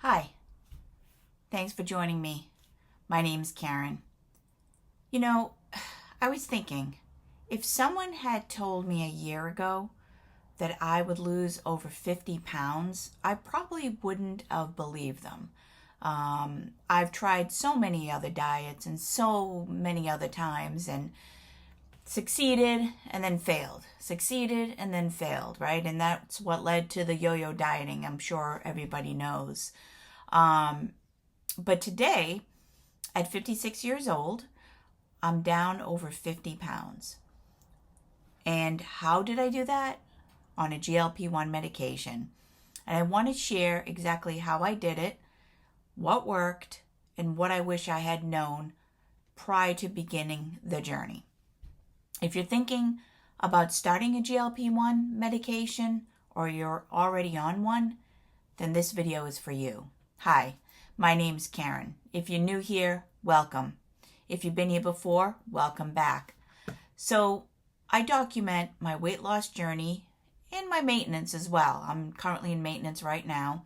Hi, thanks for joining me. My name's Karen. You know, I was thinking, if someone had told me a year ago that I would lose over 50 pounds, I probably wouldn't have believed them. I've tried so many other diets and so many other times and succeeded and then failed, succeeded and then failed, right? And that's what led to the yo-yo dieting, I'm sure everybody knows. But today, at 56 years old, I'm down over 50 pounds. And how did I do that? On a GLP-1 medication. And I want to share exactly how I did it, what worked, and what I wish I had known prior to beginning the journey. If you're thinking about starting a GLP-1 medication or you're already on one, then this video is for you. Hi, my name's Karen. If you're new here, welcome. If you've been here before, welcome back. So I document my weight loss journey and my maintenance as well. I'm currently in maintenance right now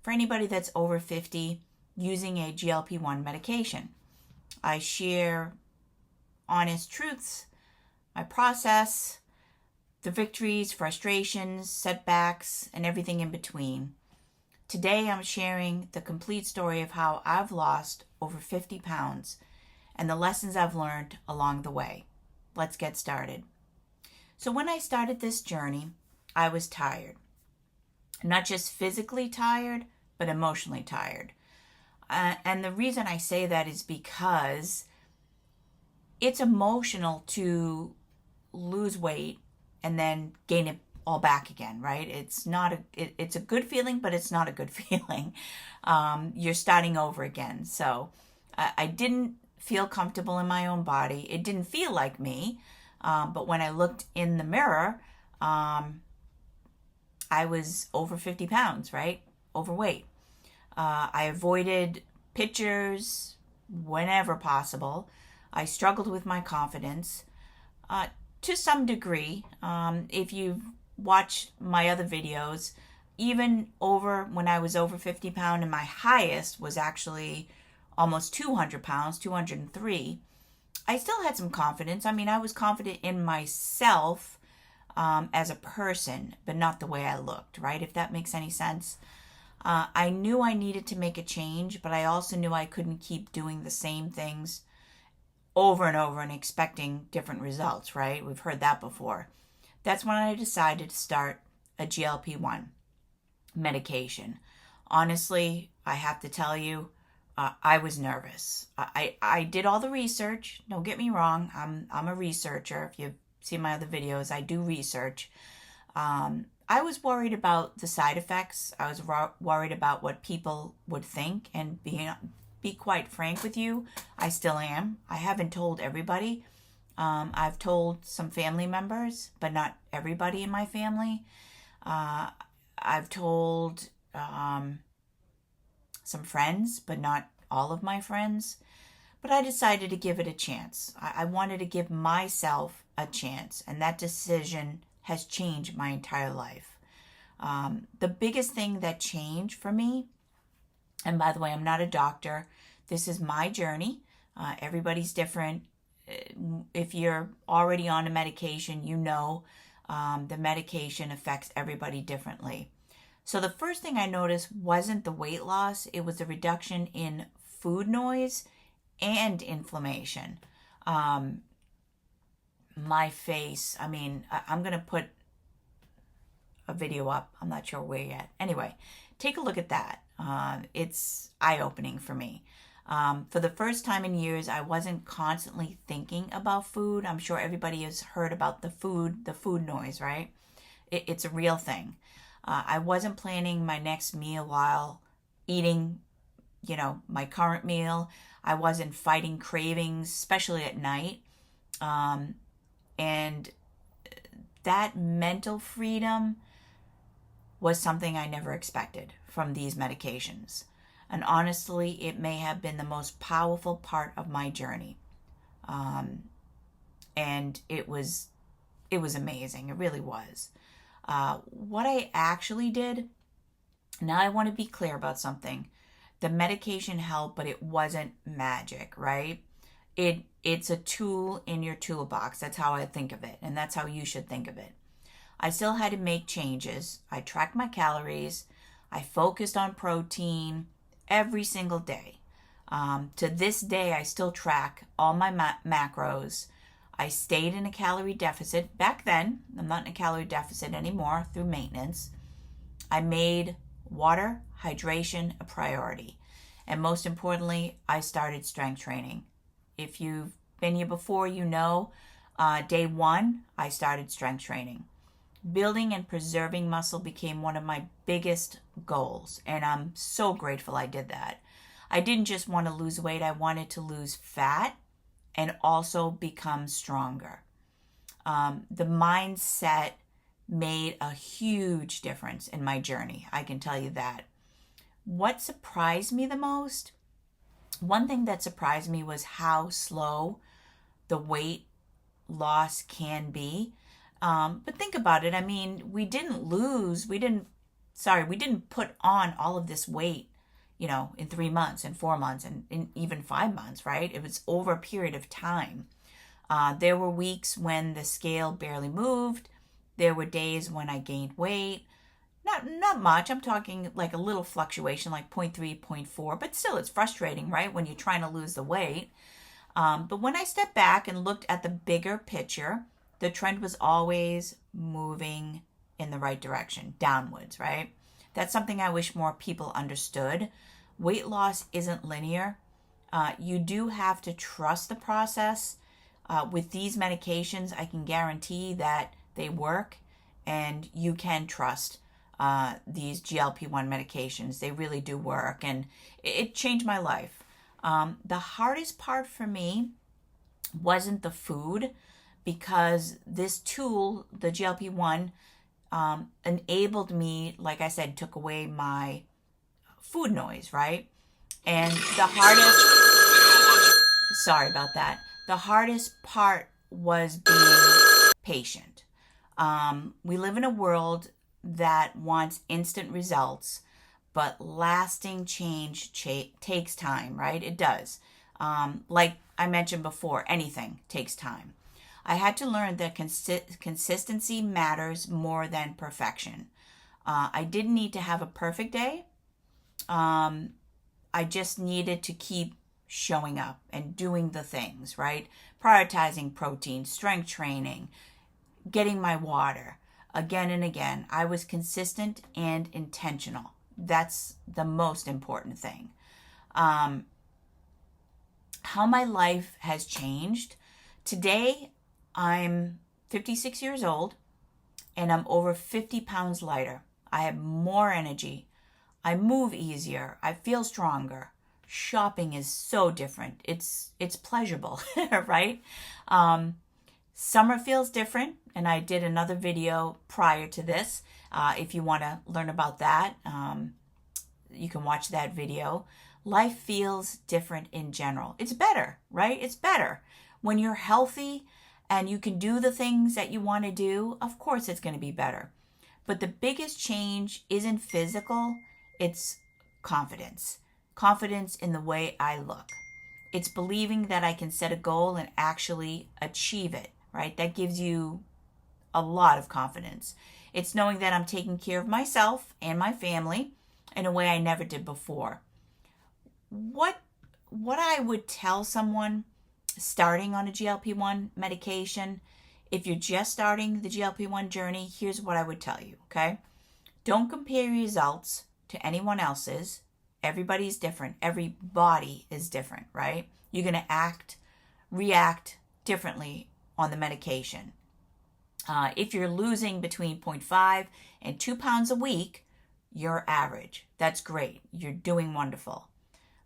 for anybody that's over 50 using a GLP-1 medication. I share honest truths, my process, the victories, frustrations, setbacks, and everything in between. Today I'm sharing the complete story of how I've lost over 50 pounds and the lessons I've learned along the way. Let's get started. So when I started this journey, I was tired. Not just physically tired, but emotionally tired. And the reason I say that is because it's emotional to lose weight and then gain it all back again, right? It's a good feeling, but it's not a good feeling. You're starting over again. So I didn't feel comfortable in my own body. It didn't feel like me. But when I looked in the mirror, I was over 50 pounds, right? Overweight. I avoided pictures whenever possible. I struggled with my confidence to some degree. If you've watched my other videos, even when I was over 50 pounds and my highest was actually almost 200 pounds, 203, I still had some confidence. I mean, I was confident in myself as a person, but not the way I looked, right? If that makes any sense. I knew I needed to make a change, but I also knew I couldn't keep doing the same things over and over and expecting different results, right? We've heard that before. That's when I decided to start a GLP-1 medication. Honestly, I have to tell you, I was nervous. I did all the research. Don't get me wrong. I'm a researcher. If you've seen my other videos, I do research. I was worried about the side effects. I was worried about what people would think, and be quite frank with you, I still am. I haven't told everybody. I've told some family members, but not everybody in my family. I've told some friends, but not all of my friends. But I decided to give it a chance. I wanted to give myself a chance, and that decision has changed my entire life. The biggest thing that changed for me, and by the way, I'm not a doctor. This is my journey. Everybody's different. If you're already on a medication, you know the medication affects everybody differently. So the first thing I noticed wasn't the weight loss. It was the reduction in food noise and inflammation. My face, I mean, I'm going to put a video up. I'm not sure where yet. Anyway, take a look at that. It's eye-opening for me. For the first time in years, I wasn't constantly thinking about food. I'm sure everybody has heard about the food noise, right? It's a real thing. I wasn't planning my next meal while eating, my current meal. I wasn't fighting cravings, especially at night. And that mental freedom was something I never expected from these medications. And honestly, it may have been the most powerful part of my journey. And it was amazing. It really was. What I actually did, now I want to be clear about something. The medication helped, but it wasn't magic, right? It's a tool in your toolbox. That's how I think of it, and that's how you should think of it. I still had to make changes. I tracked my calories. I focused on protein every single day. To this day, I still track all my macros. I stayed in a calorie deficit. Back then, I'm not in a calorie deficit anymore through maintenance. I made water, hydration a priority. And most importantly, I started strength training. If you've been here before, you know, day one, I started strength training. Building and preserving muscle became one of my biggest goals, and I'm so grateful I did that. I didn't just want to lose weight, I wanted to lose fat and also become stronger. The mindset made a huge difference in my journey, I can tell you that. What surprised me the most? One thing that surprised me was how slow the weight loss can be. But think about it. I mean, we didn't put on all of this weight, in 3 months and 4 months and in even 5 months, right? It was over a period of time. There were weeks when the scale barely moved. There were days when I gained weight. Not much. I'm talking like a little fluctuation, like 0.3, 0.4, but still it's frustrating, right? When you're trying to lose the weight. But when I stepped back and looked at the bigger picture, the trend was always moving in the right direction, downwards, right? That's something I wish more people understood. Weight loss isn't linear. You do have to trust the process. With these medications, I can guarantee that they work, and you can trust these GLP-1 medications. They really do work, and it changed my life. The hardest part for me wasn't the food, because this tool, the GLP-1, enabled me, like I said, took away my food noise, right? And sorry about that. The hardest part was being patient. We live in a world that wants instant results, but lasting change takes time, right? It does. Like I mentioned before, anything takes time. I had to learn that consistency matters more than perfection. I didn't need to have a perfect day. I just needed to keep showing up and doing the things, right? Prioritizing protein, strength training, getting my water again and again. I was consistent and intentional. That's the most important thing. How my life has changed. Today, I'm 56 years old and I'm over 50 pounds lighter. I have more energy. I move easier. I feel stronger. Shopping is so different. It's pleasurable, right? Summer feels different, and I did another video prior to this. If you want to learn about that, you can watch that video. Life feels different in general. It's better, right? It's better. When you're healthy and you can do the things that you want to do, of course it's going to be better. But the biggest change isn't physical, it's confidence. Confidence in the way I look. It's believing that I can set a goal and actually achieve it, right? That gives you a lot of confidence. It's knowing that I'm taking care of myself and my family in a way I never did before. What I would tell someone starting on a GLP-1 medication, if you're just starting the GLP-1 journey, here's what I would tell you, okay? Don't compare your results to anyone else's. Everybody's different. Every body is different, right? You're going to react differently on the medication. If you're losing between 0.5 and 2 pounds a week, you're average. That's great. You're doing wonderful.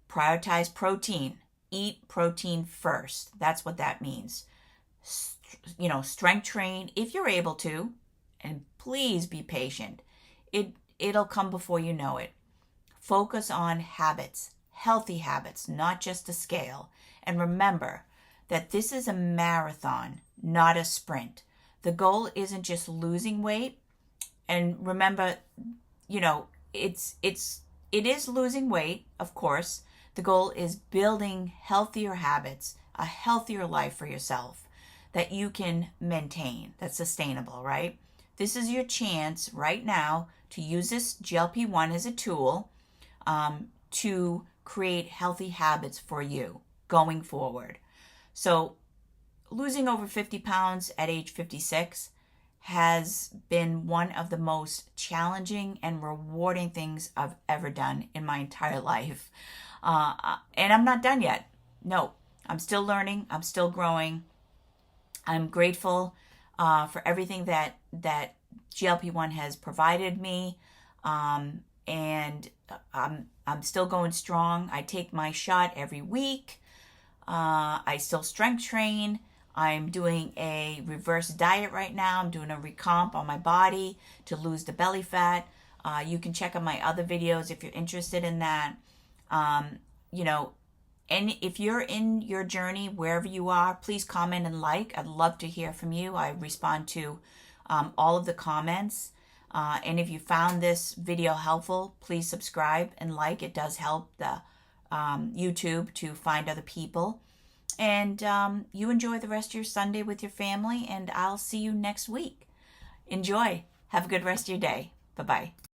Prioritize protein. Eat protein first. That's what that means. Strength train if you're able to, and please be patient. It'll come before you know it. Focus on habits, healthy habits, not just a scale. And remember that this is a marathon, not a sprint. The goal isn't just losing weight. And remember, it's it is losing weight, of course. The goal is building healthier habits, a healthier life for yourself that you can maintain, that's sustainable, right? This is your chance right now to use this GLP-1 as a tool to create healthy habits for you going forward. So losing over 50 pounds at age 56 has been one of the most challenging and rewarding things I've ever done in my entire life. And I'm not done yet. No, I'm still learning. I'm still growing. I'm grateful for everything that GLP-1 has provided me. And I'm still going strong. I take my shot every week. I still strength train. I'm doing a reverse diet right now. I'm doing a recomp on my body to lose the belly fat. You can check out my other videos if you're interested in that. You know, and if you're in your journey, wherever you are, please comment and like. I'd love to hear from you. I respond to all of the comments. And if you found this video helpful, please subscribe and like. It does help the YouTube to find other people. And you enjoy the rest of your Sunday with your family, and I'll see you next week. Enjoy. Have a good rest of your day. Bye-bye.